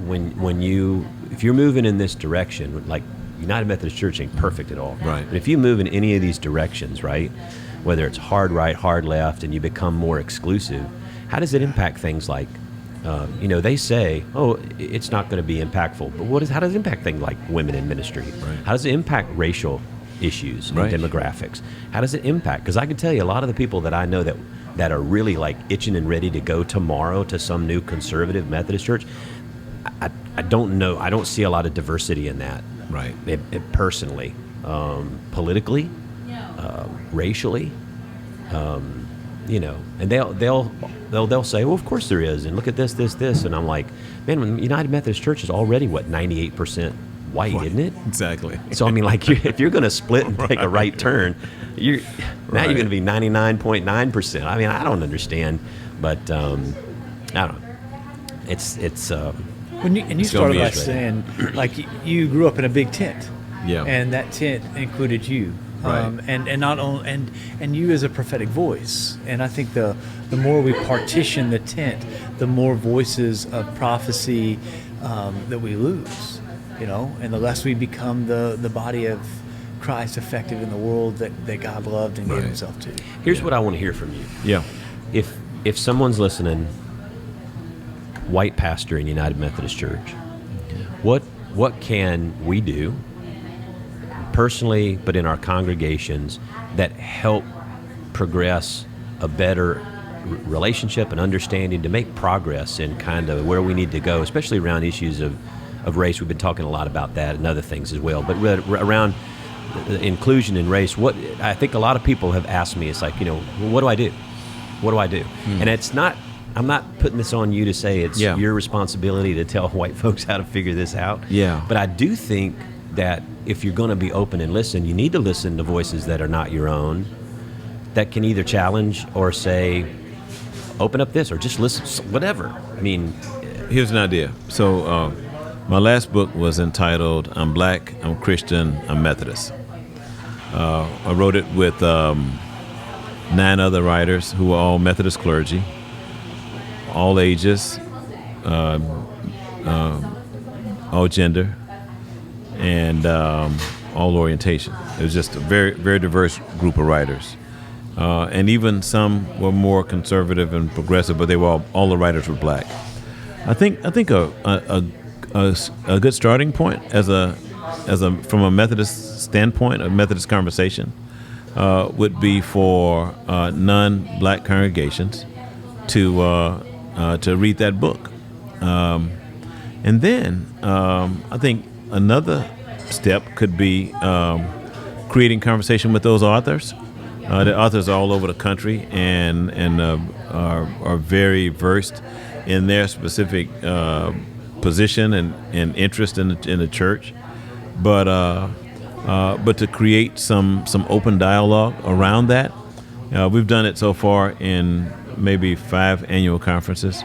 if you're moving in this direction, like United Methodist Church ain't perfect at all. Right. But if you move in any of these directions, right, whether it's hard right, hard left, and you become more exclusive, how does it impact things like, they say, oh, it's not going to be impactful. But how does it impact things like women in ministry? Right. How does it impact racial issues and Right. demographics? How does it impact? Because I can tell you a lot of the people that I know that are really like itching and ready to go tomorrow to some new conservative Methodist church, I don't know. I don't see a lot of diversity in that. Right. Personally, politically, racially, and they'll say, well, of course there is, and look at this, and I'm like, man, United Methodist Church is already 98% white, isn't it? Exactly. So I mean, like, if you're going to split and take a right turn, you're going to be 99.9%. I mean, I don't understand, but I don't know. It's When you gonna started be by interesting. saying, like, you grew up in a big tent, Yeah. and that tent included you, Right. and not only and you as a prophetic voice. And I think the more we partition the tent, the more voices of prophecy that we lose, and the less we become the body of Christ, effective in the world that God loved and gave Right. Himself to. Here's what I want to hear from you. Yeah. If someone's listening, white pastor in United Methodist Church, what can we do personally, but in our congregations, that help progress a better relationship and understanding to make progress in kind of where we need to go, especially around issues of race? We've been talking a lot about that and other things as well, but around inclusion in race, what I think a lot of people have asked me, it's like, what do I do? What do I do? And I'm not putting this on you to say it's Yeah. your responsibility to tell white folks how to figure this out. Yeah. But I do think that if you're going to be open and listen, you need to listen to voices that are not your own, that can either challenge or say, open up this, or just listen, whatever. I mean, Here's an idea. So my last book was entitled "I'm Black, I'm Christian, I'm Methodist." I wrote it with 9 other writers who were all Methodist clergy, all ages, all gender, and all orientation. It was just a very, very diverse group of writers. And even some were more conservative and progressive, but they were all the writers were black. I think a good starting point from a Methodist standpoint, a Methodist conversation, would be for non-black congregations to read that book, and then I think another step could be creating conversation with those authors. The authors are all over the country and are very versed in their specific position and interest in the church, but to create some open dialogue around that. We've done it so far in maybe 5 annual conferences,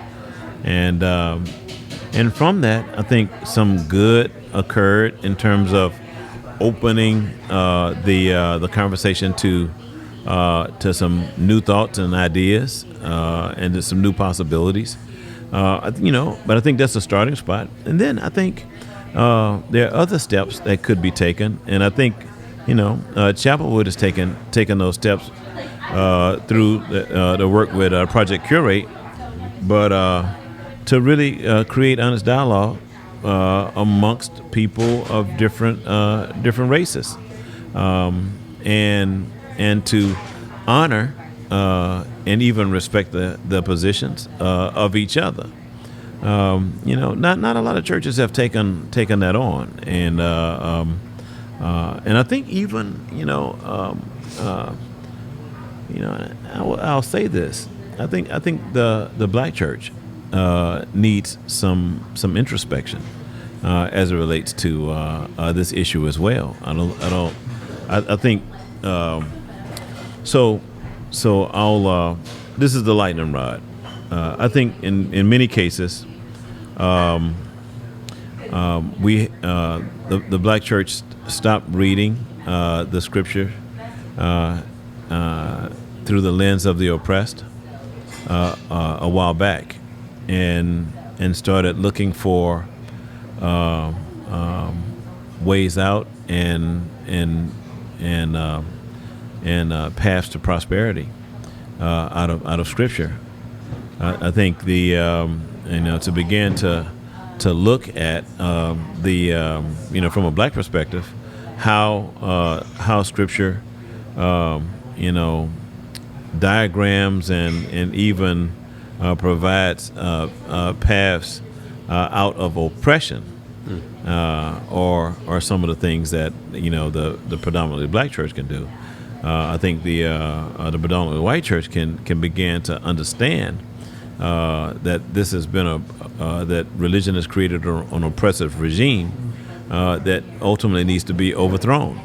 and from that, I think some good occurred in terms of opening the conversation to some new thoughts and ideas and to some new possibilities. But I think that's a starting spot, and then I think there are other steps that could be taken, and I think Chapelwood has taken those steps through the work with Project Curate, but to really create honest dialogue amongst people of different races, and to honor and even respect the positions of each other. Not a lot of churches have taken that on, and I think even I'll say this. I think the black church needs some introspection as it relates to this issue as well. I think so. I'll this is the lightning rod. I think in many cases, the black church stopped reading the scripture through the lens of the oppressed a while back, and started looking for ways out and paths to prosperity out of scripture. I think to begin to look at from a black perspective how scripture diagrams and even provides paths out of oppression, or some of the things that the predominantly black church can do. I think the predominantly white church can begin to understand that this has been that religion has created an oppressive regime that ultimately needs to be overthrown,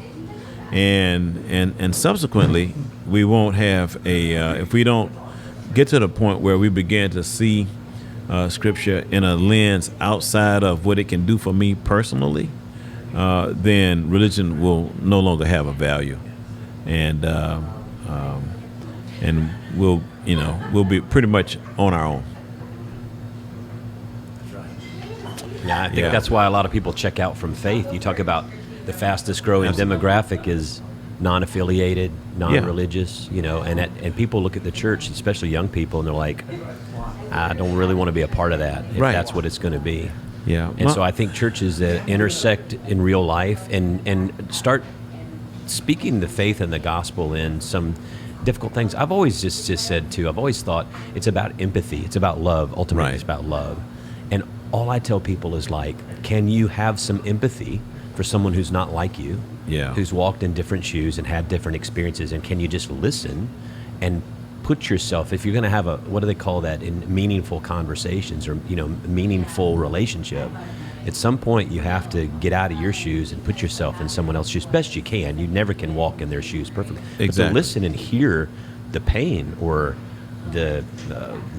and subsequently we won't have if we don't get to the point where we begin to see scripture in a lens outside of what it can do for me personally, then religion will no longer have a value, and we'll be pretty much on our own. Yeah, I think that's why a lot of people check out from faith. You talk about the fastest growing demographic is non-affiliated, non-religious, and people look at the church, especially young people, and they're like, I don't really want to be a part of that if that's what it's going to be. Yeah. And so I think churches that intersect in real life and start speaking the faith and the gospel in some difficult things. I've always just said too, I've always thought it's about empathy. It's about love. Ultimately, it's about love. And all I tell people is like, can you have some empathy for someone who's not like you, who's walked in different shoes and had different experiences, and can you just listen and put yourself, if you're going to have what do they call that, in meaningful conversations or meaningful relationship, at some point you have to get out of your shoes and put yourself in someone else's shoes best you can. You never can walk in their shoes perfectly. Exactly. But to listen and hear the pain or the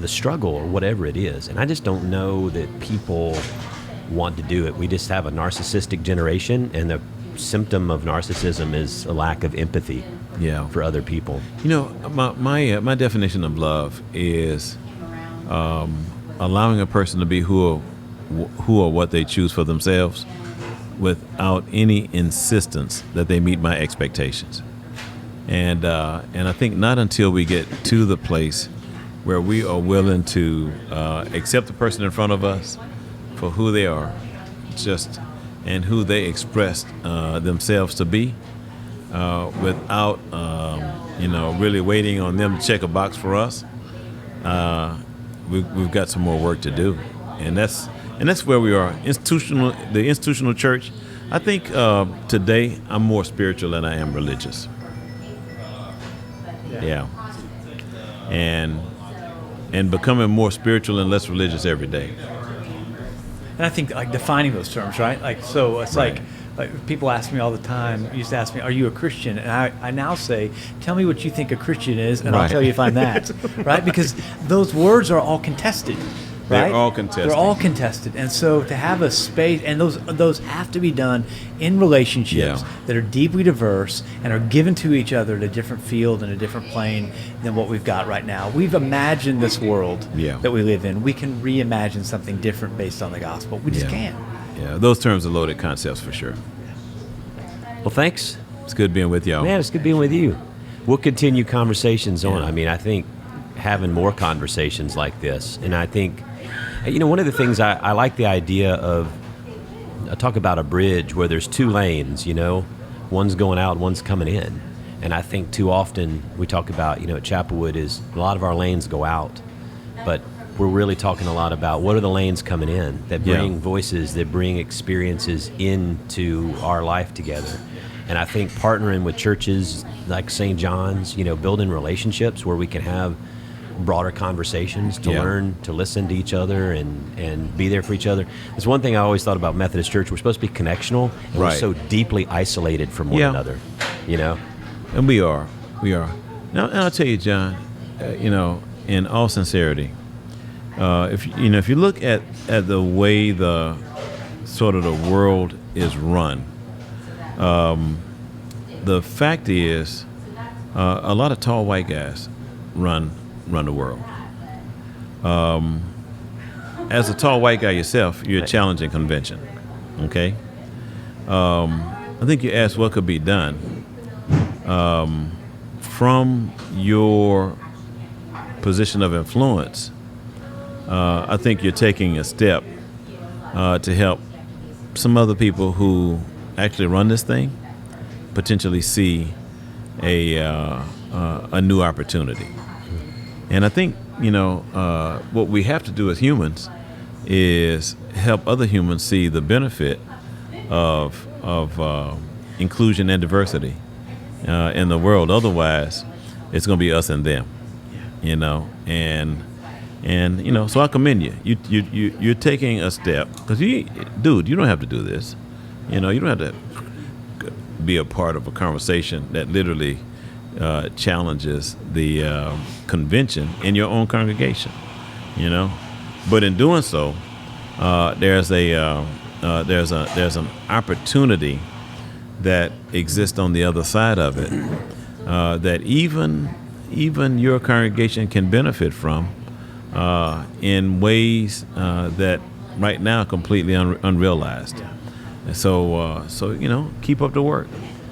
struggle or whatever it is. And I just don't know that people want to do it. We just have a narcissistic generation, and the symptom of narcissism is a lack of empathy for other people. My definition of love is allowing a person to be who or what they choose for themselves without any insistence that they meet my expectations. And I think not until we get to the place where we are willing to accept the person in front of us for who they are, and who they express themselves to be, without really waiting on them to check a box for us, we've got some more work to do, and that's where we are. The institutional church. I think today I'm more spiritual than I am religious. Yeah. And becoming more spiritual and less religious every day. And I think like defining those terms, right? Like, so it's like people ask me all the time, used to ask me, are you a Christian? And I now say, tell me what you think a Christian is, and I'll tell you if I'm that, right? Because those words are all contested, right? They're all contested. They're all contested. And so to have a space, and those have to be done in relationships that are deeply diverse and are given to each other at a different field and a different plane than what we've got right now. We've imagined this world that we live in. We can reimagine something different based on the gospel. We just can't. Yeah, those terms are loaded concepts for sure. Well, thanks. It's good being with y'all. Man, it's good being with you. We'll continue conversations on. I mean, I think having more conversations like this, and I think, one of the things I like the idea of, I talk about a bridge where there's two lanes, one's going out, one's coming in. And I think too often we talk about, at Chapelwood is a lot of our lanes go out, but we're really talking a lot about what are the lanes coming in that bring voices, that bring experiences into our life together. And I think partnering with churches like St. John's, building relationships where we can have broader conversations to learn, to listen to each other and be there for each other. There's one thing I always thought about Methodist Church. We're supposed to be connectional, and we're so deeply isolated from one another, And we are. Now, and I'll tell you, John, in all sincerity, if you look at the way the sort of the world is run, the fact is, a lot of tall white guys run the world. As a tall white guy yourself, you're challenging convention. Okay. I think you asked what could be done. From your position of influence, I think you're taking a step to help some other people who actually run this thing potentially see a new opportunity. And I think what we have to do as humans is help other humans see the benefit of inclusion and diversity in the world. Otherwise, it's going to be us and them. And so I commend you. You're taking a step because you don't have to do this. You don't have to be a part of a conversation that literally challenges the convention in your own congregation. But in doing so, there's an opportunity that exists on the other side of it that even your congregation can benefit from in ways that right now are completely unrealized. And so keep up the work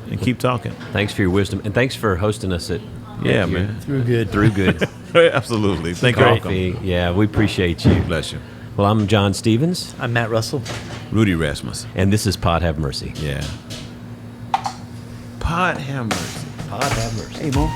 and keep talking. Thanks for your wisdom, and thanks for hosting us at man. Throughgood. Absolutely. Thank you. Coffee. Yeah, we appreciate you. Bless you. Well, I'm John Stevens, I'm Matt Russell. Rudy Rasmus. and this is Pod Have Mercy. Yeah. Pod have mercy. Pod Have Mercy. Hey, Mo.